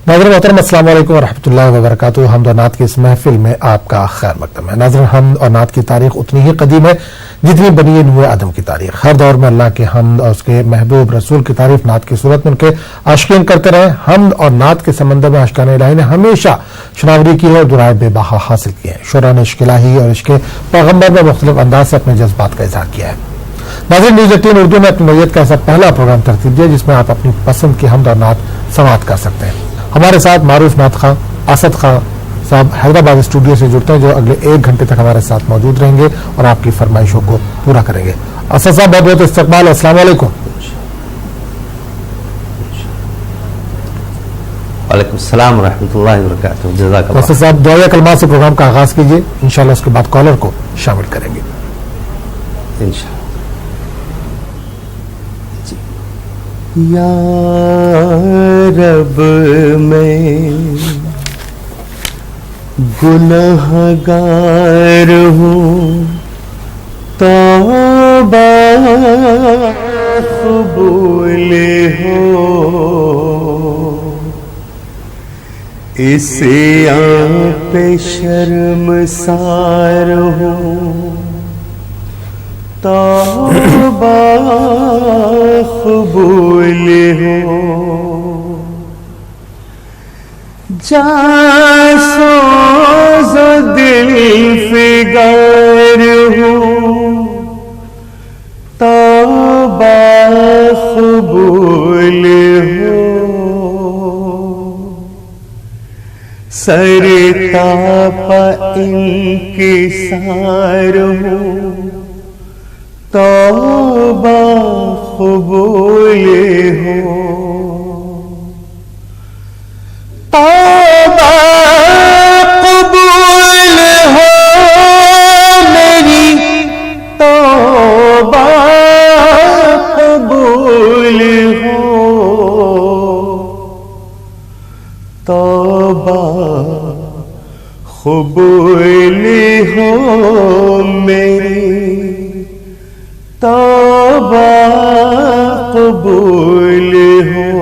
ناظرین محترم السلام علیکم ورحمۃ وبرکاتہ. حمد و نعت کی اس محفل میں آپ کا خیر مقدم ہے. ناظرین حمد اور نعت کی تاریخ اتنی ہی قدیم ہے جتنی بنی نوح آدم کی تاریخ. ہر دور میں اللہ کے حمد اور اس کے محبوب رسول کی تعریف نعت کی صورت میں ان کے عاشقین کرتے رہے. حمد اور نعت کے سمندر میں عاشقان الہی نے ہمیشہ شناوری کی ہے اور درائے بے بہا حاصل کیے ہیں. شعراء نے عشق الہی اور عشق پیغمبر میں مختلف انداز سے اپنے جذبات کا اظہار کیا ہے. ناظرین نیوز 18 اردو میں اپنی نوعیت کا ایسا پہلا پروگرام ترتیب دیا جس میں آپ اپنی پسند کی حمد اور نعت سماعت کر سکتے ہیں. ہمارے ساتھ معروف نعت خواں اسد خان صاحب حیدرآباد اسٹوڈیو سے جڑتے ہیں جو اگلے 1 گھنٹے تک ہمارے ساتھ موجود رہیں گے اور آپ کی فرمائشوں کو پورا کریں گے. اسد صاحب بہت بہت استقبال. السلام علیکم. وعلیکم السلام ورحمۃ اللہ وبرکاتہ. جزاک اللہ. اسد صاحب دعائے کلمات سے پروگرام کا آغاز کیجیے, انشاءاللہ اس کے بعد کالر کو شامل کریں گے انشاءاللہ. یا رب میں گنہگار ہوں, توبہ قبول ہو, اس آن پہ شرمسار ہوں, توبہ قبول ہو. جان سوز دل فگار ہوں, توبہ قبول ہو. سر تاپا انکسار ہوں, توبہ قبول ہو. توبہ قبول ہو میری, توبہ قبول ہو. توبہ قبول ہو میری, توبہ قبول ہو.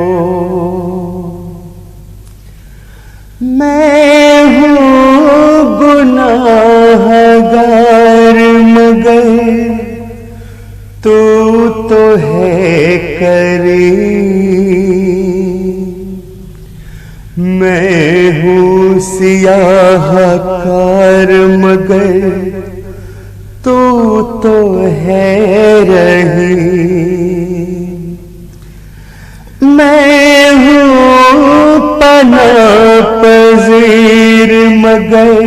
میں ہوں گناہ گار مگر تو ہے کریم. میں ہوں سیاہ کار مگر تو ہے رحیم. میں ہوں پناہ پذیر مگر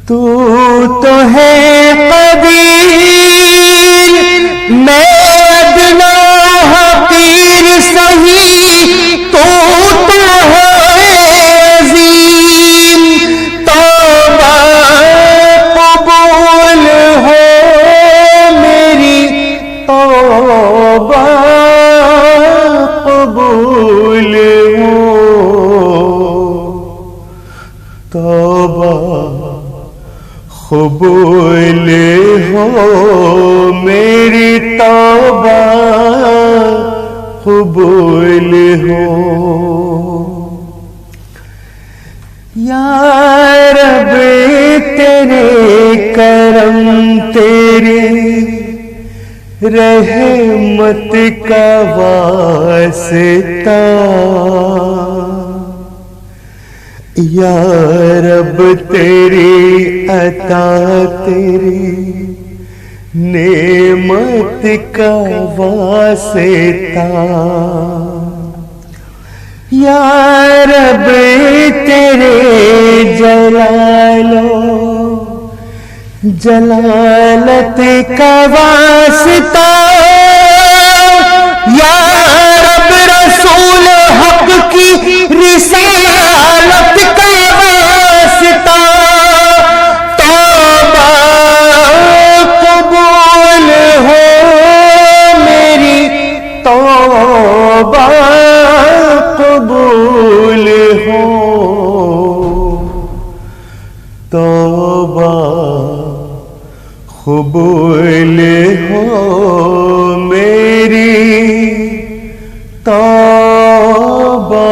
تو ہے قدیر. میں ادنا حقیر سہی, تو ہے عظیم. توبہ قبول ہو میری, توبہ قبول ہو. توبہ قبول ہو میری, توبہ قبول ہو. یا رب تیرے کرم تیرے رحمت کا واسطہ, یا رب تیری عطا تیری نعمت کا واسطہ. یا رب تیرے جلالت کا واسطہ. یا رب رسول حق کی رسالت کا واسطہ. توبہ قبول ہو میری, توبہ قبول ہو. توبہ قبول ہو میری توبہ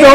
2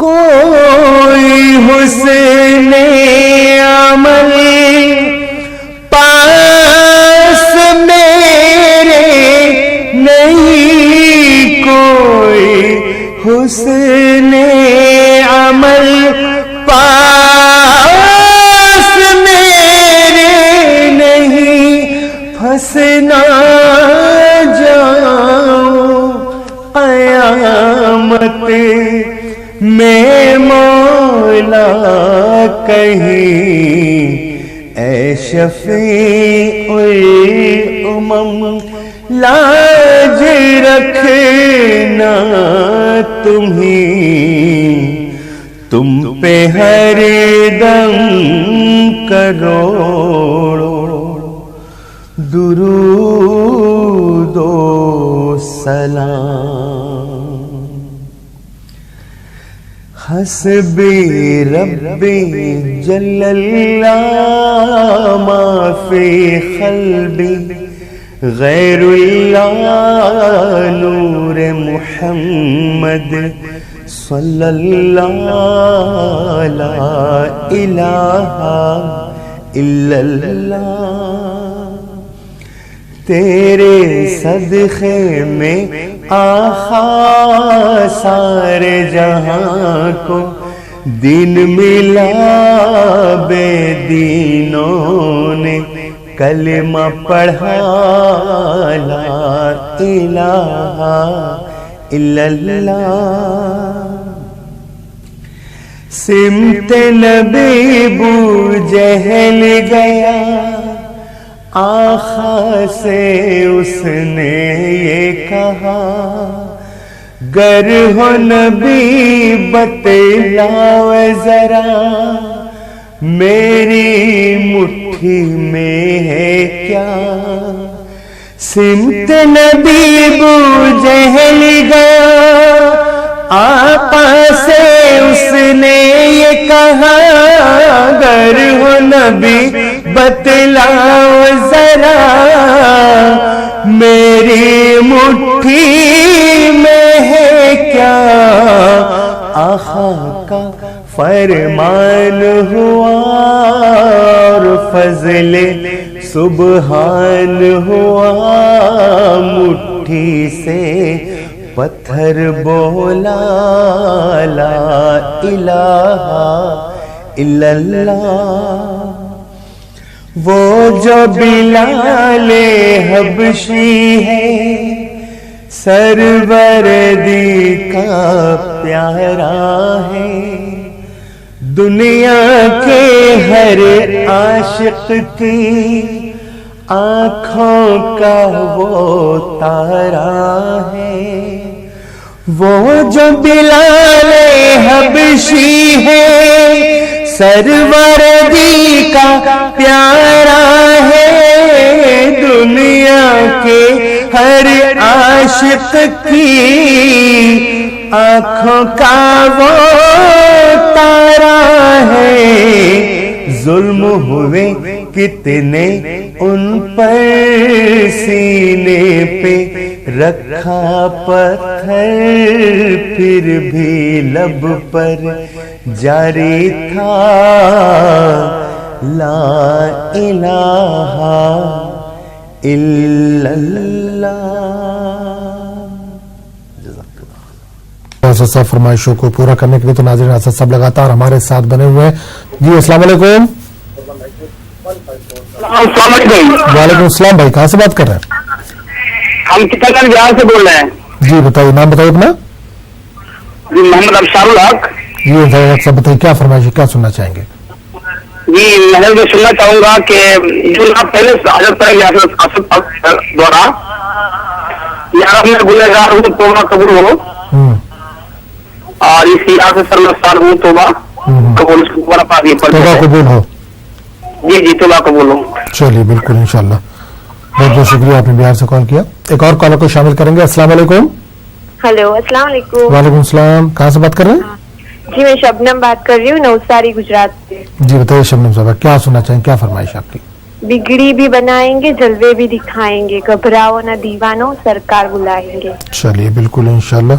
کوئی حسن عمل پاس میرے نہیں، کوئی حسن عمل پاس میرے نہیں، پھنس نہ جاؤں قیامت میں مولا کہیں، اے شفیع الامم لاج رکھنا تمہیں، تم پہ ہر دم کروڑوں درود و سلام۔ حسبی ربی جل اللہ ما فی قلبی غیر اللہ نور محمد صلی اللہ لا الہ الا اللہ۔ تیرے صدقے میں آقا سارے جہاں کو دین ملا، بے دینوں نے کلمہ پڑھا لا الہ الا اللہ۔ سمت نبی بو جہل گیا، آقا سے اس نے یہ کہا، گر ہو نبی بتلاؤ ذرا میری مٹھی میں ہے کیا۔ سمت نبی بو جہل گیا، آقا سے اس نے یہ کہا، گر ہو نبی بتلاؤ ذرا میری مٹھی میں ہے کیا۔ آقا کا فرمان ہوا اور فضل سبحان ہوا، مٹھی سے پتھر بولا لا الہ الا اللہ۔ وہ جو بلال حبشی ہے سربردی کا پیارا ہے، دنیا کے ہر عاشق کی آنکھوں کا وہ تارا ہے۔ وہ جو بلال حبشی ہے سروردی کا پیارا ہے، دنیا کے ہر عاشق کی آنکھوں کا وہ تارا ہے۔ ظلم ہوئے کتنے ان پر، سینے پہ رکھا پتھر، پھر بھی لب پر جاری تھا لا الہ الا اللہ۔ اسد صاحب فرمائشوں کو پورا کرنے کے لیے تو ناظرین اسد صاحب لگاتار ہمارے ساتھ بنے ہوئے ہیں۔ جی السلام علیکم۔ السلام علیکم۔ وعلیکم السلام بھائی، کہاں سے بات کر رہے ہیں؟ ہم کتنا بہار سے بول رہے ہیں۔ جی بتائیے، نام بتائیے اپنا۔ جی محمد ابشار الحق۔ جی صاحب بتائیے کیا فرمائش، کیا سننا چاہیں گے؟ جی میں یہ سننا چاہوں گا کہ جو آپ پہلے حضرت دوارا یار میں گنہگار ہوں، توبہ قبول ہو، اور اس یاد سے سرمستار ہوں، توبہ قبول توبہ قبول ہو۔ جی جی توبہ قبول ہو۔ چلیے بالکل انشاءاللہ، بہت بہت شکریہ، آپ نے بہار سے کال کیا۔ ایک اور کالر کو شامل کریں گے۔ السلام علیکم۔ ہیلو السلام علیکم۔ وعلیکم السلام، کہاں سے بات کر رہے ہیں؟ جی میں شبنم بات کر رہی ہوں، نوساری گجرات سے۔ جی بتائیے شبنم صاحبہ، کیا سننا چاہیں، کیا فرمائش آپ کی؟ بگڑی بھی بنائیں گے، جلوے بھی دکھائیں گے، گھبراؤ نہ دیوانوں، سرکار بلائیں گے۔ چلیے بالکل انشاءاللہ،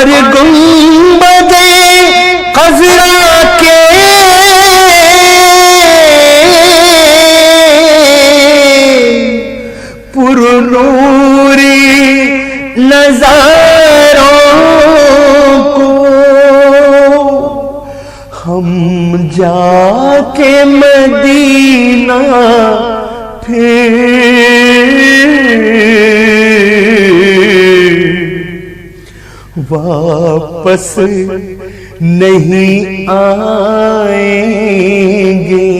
اور گنبد خضرا کے پرنوری نظاروں کو ہم جا کے مدینہ پھر واپس نہیں آئیں گے.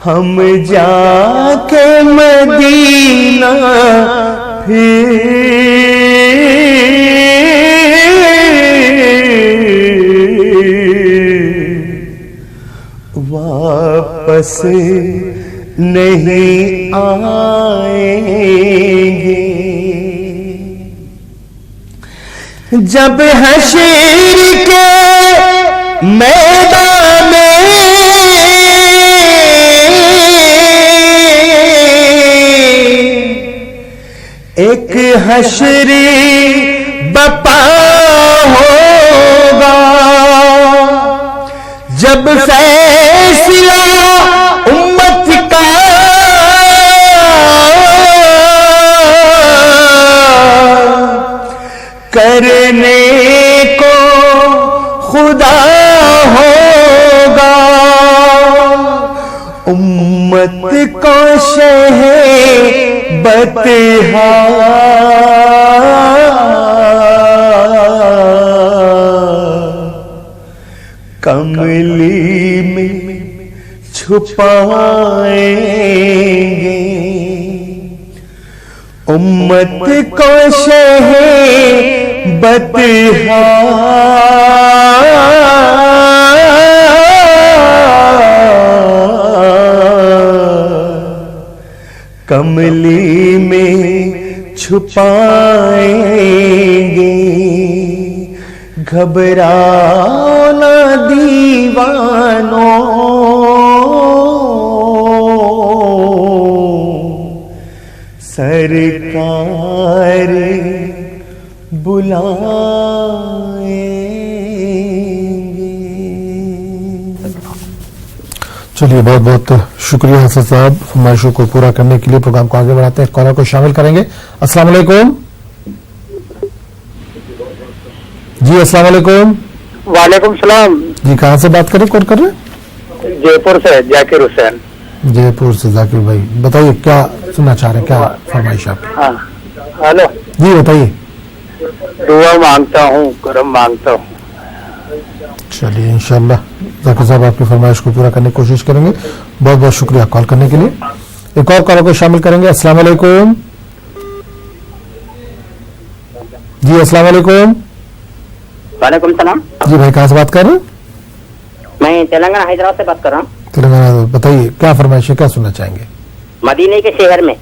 ہم جا کے مدینہ پھر واپس نہیں آئیں گے. جب حشر کے میدان میں ایک حشری بپا ہوگا, جب فیصلہ امت کا کرنے کو خدا ہوگا, امت کو بطحا کملی میں چھپائیں گے. امت کو بطحا کملی میں چھپائیں گے. گھبراؤ نہ دیوانوں, سرکار بلائیں گے. چلیے بہت بہت شکریہ حسن صاحب, فرمائشوں کو پورا کرنے کے لیے. پروگرام کو آگے بڑھاتے ہیں, کالر کو شامل کریں گے. السلام علیکم. جی السلام علیکم. وعلیکم السلام. جی کہاں سے بات کریں, کون کر رہے ہیں؟ جے پور سے ذاکر حسین. جے پور سے ذاکر بھائی, بتائیے کیا سننا چاہ رہے ہیں, کیا فرمائش آپ؟ ہاں ہلو جی بتائیے. دعا مانگتا ہوں, کرم مانگتا ہوں. چلیے انشاءاللہ ذاکر صاحب آپ کی فرمائش کو پورا کرنے کی کوشش کریں گے. بہت بہت شکریہ کال کرنے کے لیے. ایک اور کالر کو شامل کریں گے. السلام علیکم. جی السلام علیکم. وعلیکم السلام. جی بھائی کہاں سے بات کر رہے ہیں؟ میں تلنگانہ حیدرآباد سے بات کر رہا ہوں. تلنگانہ, بتائیے کیا فرمائش ہے, کیا سننا چاہیں گے؟ مدینے کے شہر میں.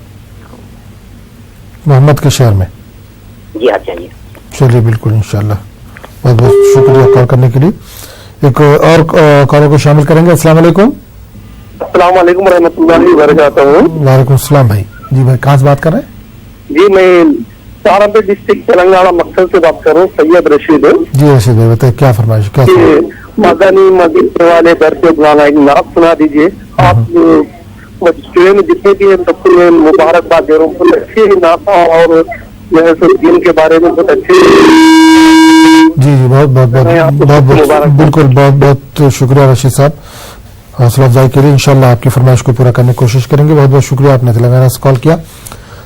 محمد کے شہر میں. جی ہاں چاہیے. چلیے بالکل انشاءاللہ. بہت بہت شکریہ کال کرنے کے لیے. ایک اور کالر کو شامل کریں گے. السلام علیکم. السلام علیکم ورحمۃ اللہ وبرکاتہ. وعلیکم السلام بھائی. جی بھائی کہاں سے بات کر رہے ہیں؟ جی میں سہارنپور ڈسٹرکٹ تلنگانہ مقصد سے بات کر رہا ہوں, سید رشید. جی رشید بھائی بتائیے کیا فرمائش, کیا مدنی مدینے والے در سے بلانا, ایک نعت سنا دیجیے. آپ اسٹوڈینٹ میں جتنے بھی ہیں سب کو میں مبارکباد دے رہا ہوں. بہت اچھی نعت اور جو ہے دین کے بارے میں بہت اچھے. جی جی بہت بہت بہت بالکل بہت بہت شکریہ رشید صاحب حوصلہ افزائی کے لیے. انشاءاللہ آپ کی فرمائش کو پورا کرنے کی کوشش کریں گے. بہت بہت شکریہ, آپ نے تلنگانہ سے کال کیا.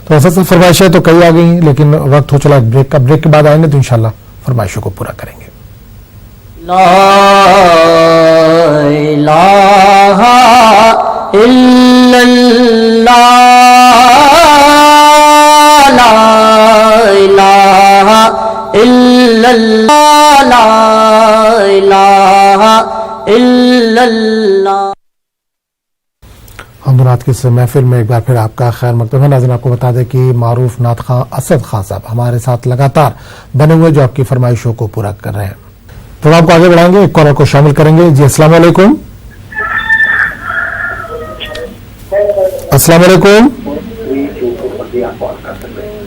تو ایسا سب فرمائشیں تو کئی آ گئی ہیں, لیکن وقت ہو چلا بریک کا. بریک کے بعد آئیں گے تو انشاءاللہ فرمائشوں کو پورا کریں گے. لا الہ الا اللہ, لا الہ الا اللہ, لا الہ الا اللہ. حمد و نعت کی اس محفل میں ایک بار پھر آپ کا خیر مقدم ہے. ناظرین آپ کو بتا دیں کہ معروف نعت خواں اسد خان صاحب ہمارے ساتھ لگاتار بنے ہوئے جو آپ کی فرمائشوں کو پورا کر رہے ہیں. پروگرام کو آگے بڑھائیں گے, ایک کالر کو شامل کریں گے. جی السلام علیکم. السلام علیکم.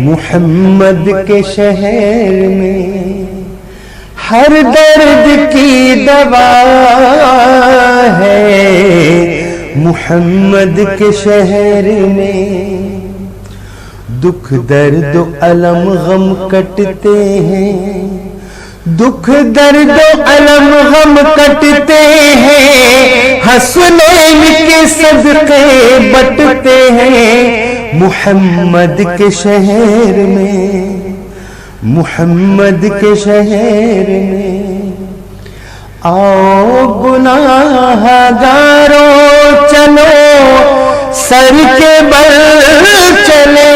محمد کے شہر میں ہر درد کی دوا ہے محمد کے شہر میں دکھ درد و الم غم کٹتے ہیں دکھ درد و الم غم کٹتے ہیں حسنین کے صدقے بٹتے ہیں محمد کے شہر میں محمد کے شہر میں آؤ گناہ گاروں چلو سر کے بل چلے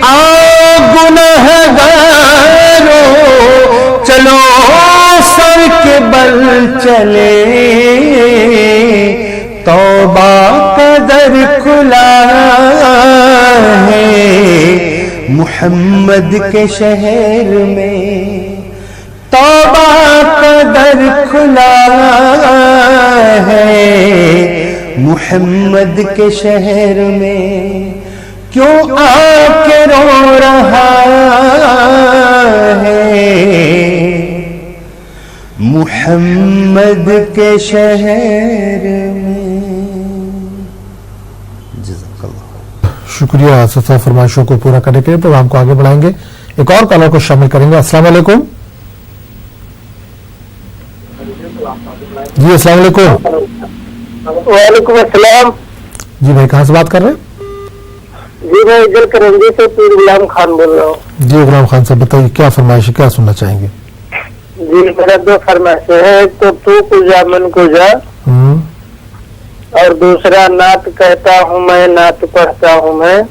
آؤ گناہ گاروں چلو سر کے بل چلے توبہ کا در کھلا ہے محمد کے شہر میں توبہ کا در کھلا ہے محمد کے شہر میں کیوں آ کے رو رہا ہے محمد کے شہر میں شکریہ اسد صاحب فرمائشوں کو پورا کرنے کے لیے پروگرام کو آگے بڑھائیں گے ایک اور کالر کو شامل کریں گے السلام علیکم جی السلام علیکم وعلیکم السلام جی بھائی کہاں سے بات کر رہے ہیں جی میں اجل کرنجی سے پیر غلام خان بول رہا ہوں جی غلام خان صاحب بتائیے کیا فرمائش ہے کیا سننا چاہیں گے جی میرا دو فرمائشیں ہیں ایک تو جا من کو جا اور دوسرا نعت کہتا ہوں میں نعت پڑھتا ہوں میں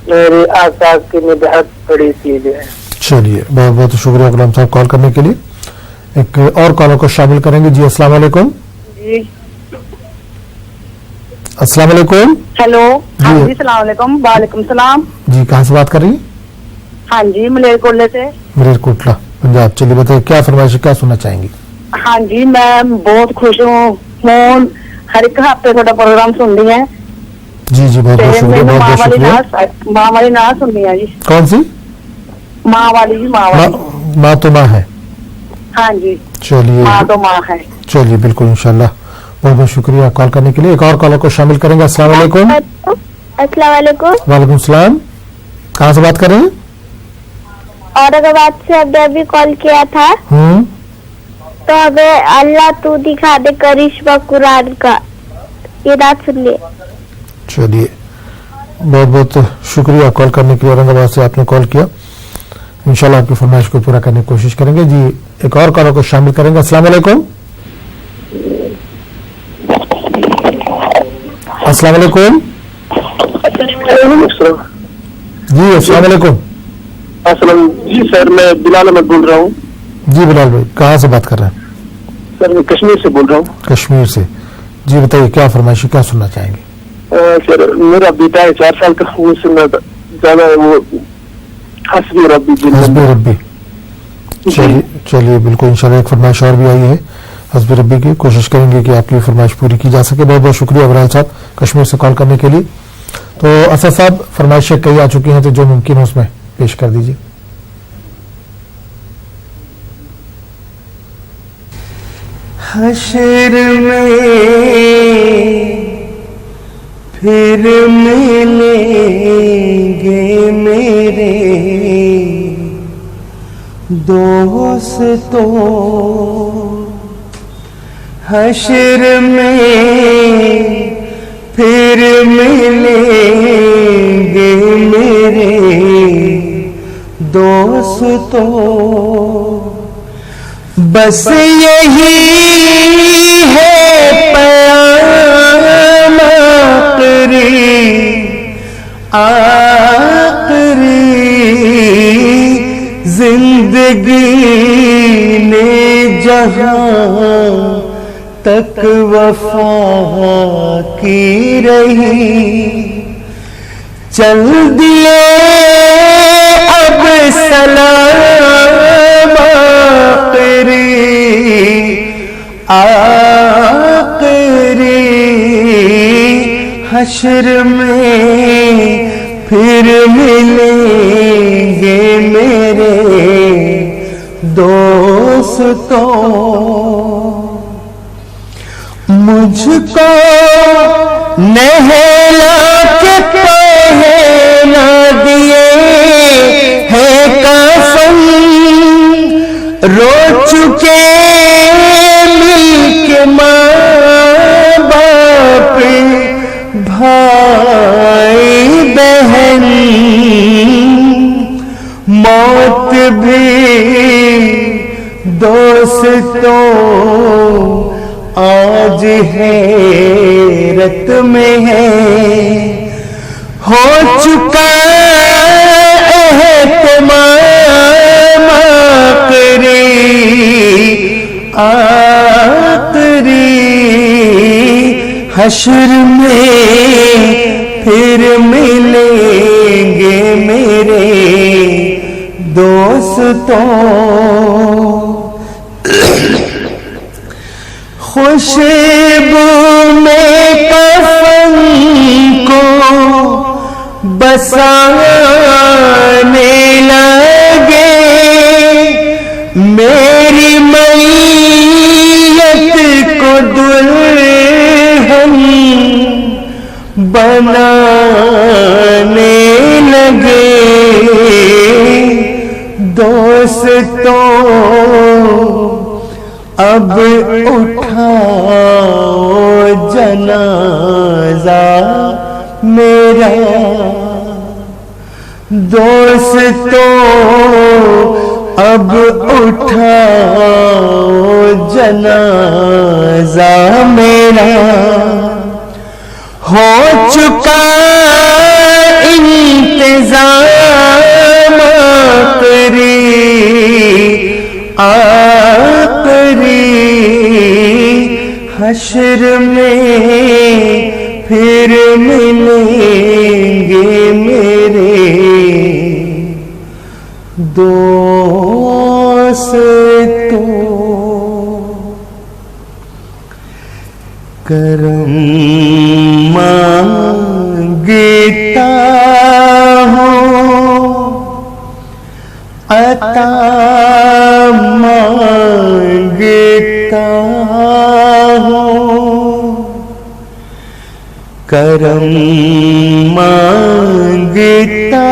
میری آقا کی مدحت بڑی چیز ہے چلیے بہت بہت شکریہ غلام صاحب کال کرنے کے لیے ایک اور کالر کو شامل کریں گے جی السلام علیکم جی السلام علیکم ہیلو جی۔ ہاں جی السلام علیکم وعلیکم السلام جی کہاں سے بات کر رہی ہیں ہاں جی ملیر کولے سے ملیر کوٹلا پنجاب چلیے بتائیے کیا فرمائش ہے کیا سننا چاہیں گی ہاں جی میں بہت خوش ہوں ہر ایک ہفتے تھوڑا پروگرام سن رہی ہیں جی جی بہت بہت شکریہ بہت بہت شکریہ ماں والی نعت سننی ہے جی کون سی ماں والی جی ماں والی ماں تو ماں ہے ہاں جی چلیے ماں تو ماں ہے چلیے بالکل انشاءاللہ بہت بہت شکریہ کال کرنے کے لیے ایک اور کالر کو شامل کریں گے السلام علیکم السلام علیکم وعلیکم السلام کہاں سے بات کر رہے ہیں اورنگ آباد سے ابھی کال کیا تھا تو ہمیں اللہ تو دکھا دے کرشمہ قرآن کا یہ رات سن لیے چلیے بہت بہت شکریہ کال کرنے کے لیے اورنگ آباد سے آپ نے کال کیا انشاءاللہ آپ کی فرمائش کو پورا کرنے کی کوشش کریں گے جی ایک اور کالر کو شامل کریں گے السلام علیکم السلام علیکم جی السلام علیکم السلام جی سر میں بلال احمد بول رہا ہوں جی بلال بھائی کہاں سے بات کر رہے ہیں سر میں کشمیر سے بول رہا ہوں کشمیر سے جی بتائیے کیا فرمائش کیا سننا چاہیں گے سر میرا بیٹا ہے 4 سال کا وہ سننا زیادہ وہ حسبی ربی حسبی ربی چلیے بالکل انشاءاللہ ایک فرمائش اور بھی آئی ہے حسبی ربی کی کوشش کریں گے کہ آپ کی فرمائش پوری کی جا سکے بہت بہت شکریہ ابراہیم صاحب کشمیر سے کال کرنے کے لیے تو اسد صاحب فرمائشیں کئی آ چکی ہیں تو جو ممکن ہے اس میں پیش کر دیجیے حشر میں پھر ملیں گے میرے دوستوں حشر میں پھر ملیں گے میرے دوستوں بس یہی ہے پیام آخری زندگی نے جہاں تک وفا کی رہی چل دیے اب سلام آخری حشر میں پھر ملیں گے میرے دوستوں. مجھ کو نہلا کے پہنا دیے ہیں کفن, رو چکے مل کے ماں باپ بھائی بہن, موت بھی دوستوں آج حیرت میں ہے, ہو چکا اہتمام آخری حشر میں پھر ملیں گے میرے دوستوں. خوشبو میں کفن کو بسانے لگے, میری میت کو دلہن بنانے لگے. دوستوں اب اٹھاؤ جنازہ میرا, دوستوں اب اٹھاؤ جنازہ میرا, ہو چکا انتظام آخری حشر میں پھر ملیں گے میرے دوستوں. کرم مانگتا ہوں, عطا مانگتا ہوں, کرم مانگتا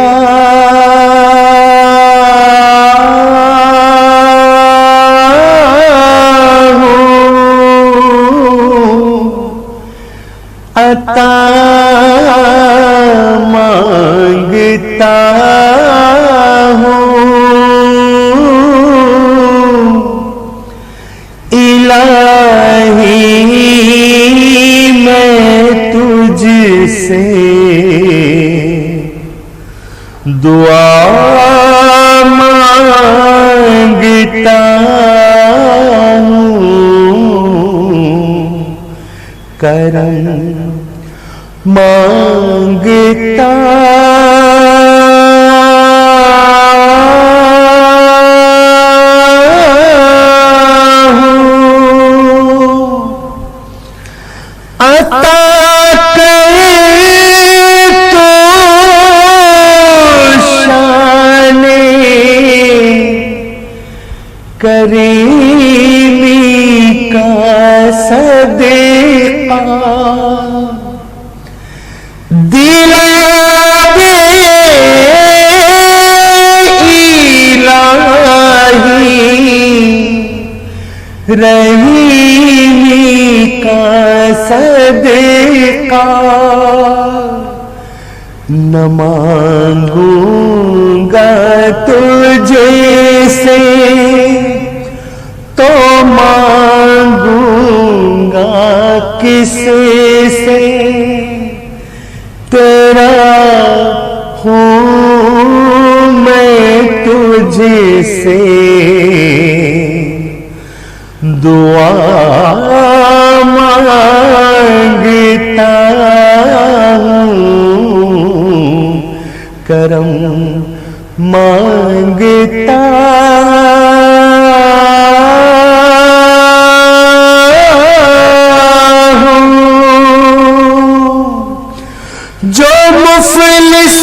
عطا مانگتا ہوں, الہی میں تجھ سے دعا مانگتا ہوں, کرم مانگتا ہوں, عطا کرے تو شان کریمی کا صدقہ دلا دے الہی, رحیمی کا صدقہ نہ مانگوں گا تجھے سے تو مانگوں گا کس سے, تیرا ہوں میں تجھ سے دعا مانگتا ہوں, کرم مانگتا ہوں. جو مفلس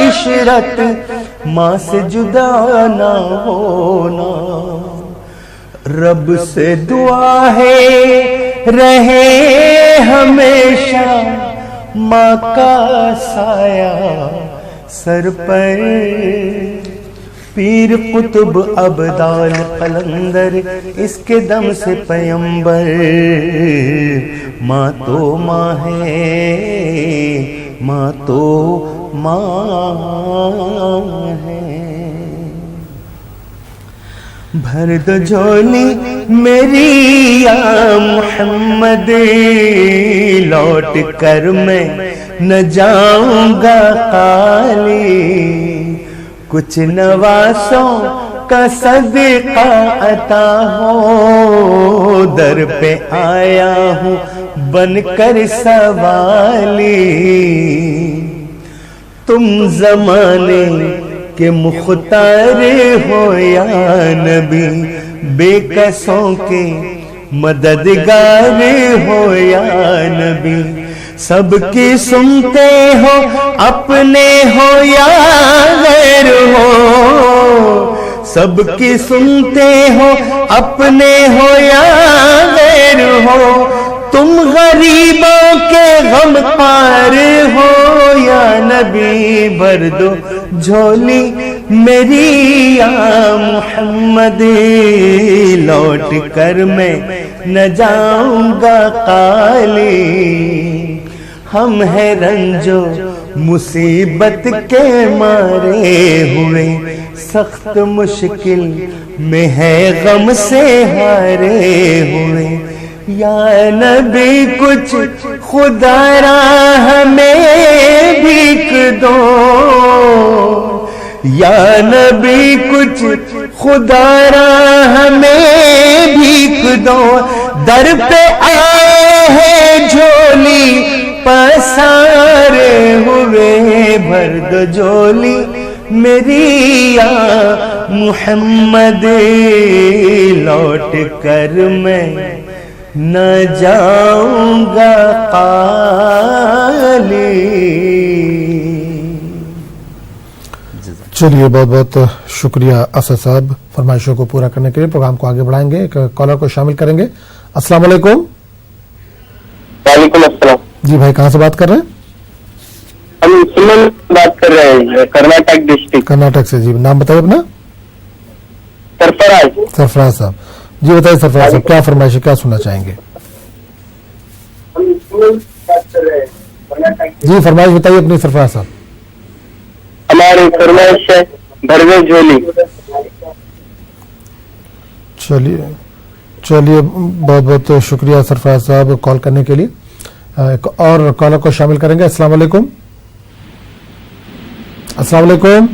عشرت ماں سے جدا نہ ہونا. رب سے دعا ہے رہے ہمیشہ ماں کا سایہ سر پر. پیر قطب ابدال قلندر اس کے دم سے پیمبر. ماں تو ماں ہے ماں تو ماں ہے. بھر دو جھولی میری یا محمد لوٹ کر میں نہ جاؤں گا خالی. کچھ نواسوں کا صدقہ عطا ہو در پہ آیا ہوں بن کر سوالی. تم زمانے کہ مختار ہو یا نبی بے کسوں کے مددگار ہو یا نبی. سب کی سنتے ہو اپنے ہو یا غیر ہو. سب کی سنتے ہو اپنے ہو یا غیر ہو. تم غریبوں کے غم خوار ہو یا نبی. بھر دو جھولی میری یا محمد لوٹ کر میں نہ جاؤں گا خالی. ہم ہیں رنجو مصیبت کے مارے ہوئے سخت مشکل میں ہے غم سے ہارے ہوئے. یا نبی کچھ خدا را ہمیں بھیک دو. یا نبی کچھ خدا را ہمیں بھیک دو. در پہ آئے ہیں جھولی پسارے ہوئے. بھر دو جھولی میری یا محمد لوٹ کر میں نہ جاؤں گا خالی. چلیے بہت بہت شکریہ اسد صاحب فرمائشوں کو پورا کرنے کے لیے. پروگرام کو آگے بڑھائیں گے, ایک کالر کو شامل کریں گے. السلام علیکم. وعلیکم السلام. جی بھائی کہاں سے بات کر رہے ہیں؟ ہم سمن بات کر رہے ہیں کرناٹک ڈسٹرکٹ. کرناٹک سے. جی نام بتائیے اپنا. سرفراز. سرفراز صاحب. جی بتائیے سرفراز صاحب کیا فرمائش ہے, کیا سننا چاہیں گے؟ جی فرمائش بتائیے اپنی سرفراز صاحب. ہماری فرمائش ہے بھروے جھولی. چلیے بہت بہت شکریہ سرفراز صاحب کال کرنے کے لیے. ایک اور کالر کو شامل کریں گے. السلام علیکم. السلام علیکم.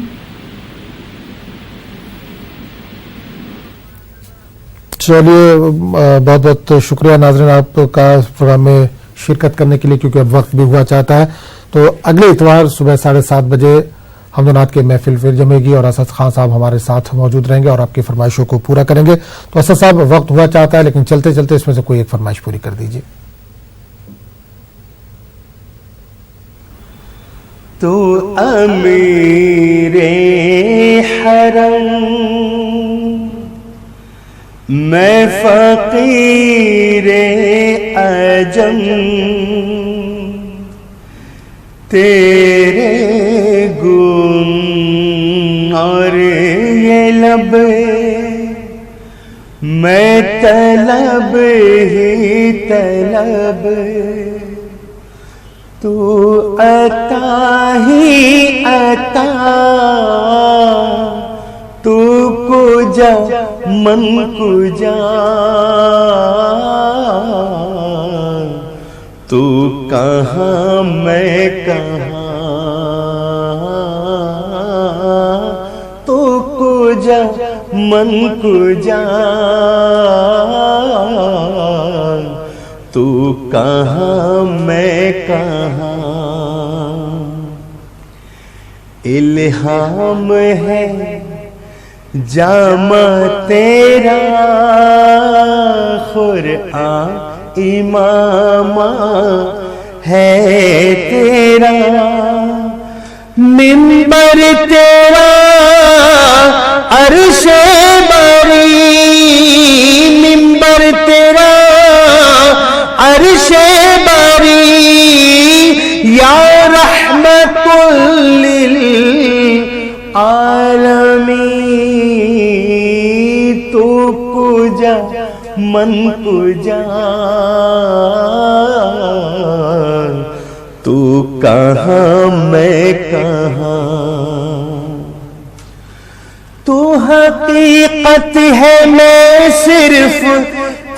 چلیے بہت بہت شکریہ ناظرین آپ کا پروگرام میں شرکت کرنے کے لیے, کیونکہ اب وقت بھی ہوا چاہتا ہے. تو اگلے اتوار صبح 7:30 بجے حمد و نعت کے محفل پھر جمے گی اور اسد خان صاحب ہمارے ساتھ موجود رہیں گے اور آپ کی فرمائشوں کو پورا کریں گے. تو اسد صاحب وقت ہوا چاہتا ہے لیکن چلتے چلتے اس میں سے کوئی ایک فرمائش پوری کر دیجیے. تو امیر حرم میں فقیر عجم تیرے گن اور یہ لب میں طلب ہی طلب تو عطا ہی عطا تو کو جا من کو جا تو کہاں میں کہاں تو کو جا من کو جا تو کہاں میں کہاں الہام ہے جامع تیرا قرآن امام ہے تیرا منبر تیرا عرش بری، منبر تیرا عرش بری، یا رحمت للعالمین، تو پوجا من پوجا، تو کہاں میں کہاں، تو حقیقت ہے میں صرف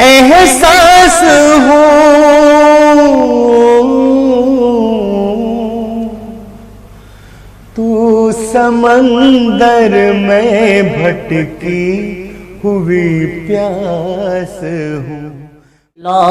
احساس ہوں، تو سمندر میں بھٹکی ہوئی پیاس ہوں. لا